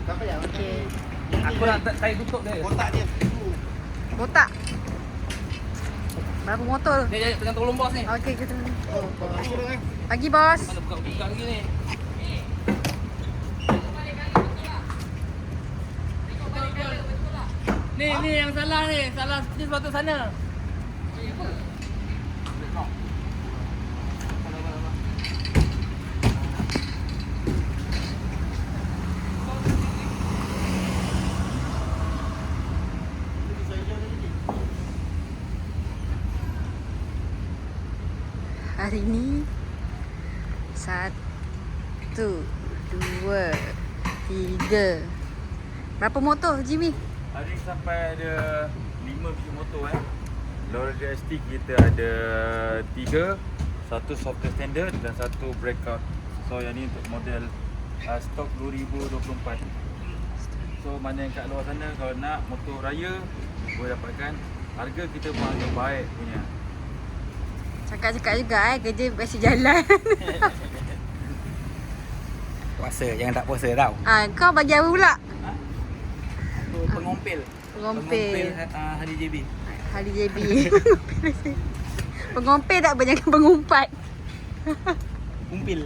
Okey. Aku nak tarik tutup dia. Kotak dia. Botak. Berapa motor tu? Dia tengah tolong bos ni. Okey, kita. Oh, bos. Masuk dah kan? Pagi, bos. Mana buka lagi ni. Ni yang salah ni. Salah ni sepatut sana. Hari ni 1, 2, 3. Berapa motor, Jimmy? Hari ni sampai ada 5 biji motor Laurel DST kita ada 3, satu software standard dan satu breakout. So yang ni untuk model stok 2024. So mana yang kat luar sana kalau nak motor raya boleh dapatkan. Harga kita pun harga baik punya. Cakap-cakap juga kerja biasa jalan. Puasa, jangan tak puasa tau. Kau bagi apa pula? Pengompil. Pengompil. Hari JB. Hari JB. Pengompil tak apa, jangan pengumpat. Kumpil.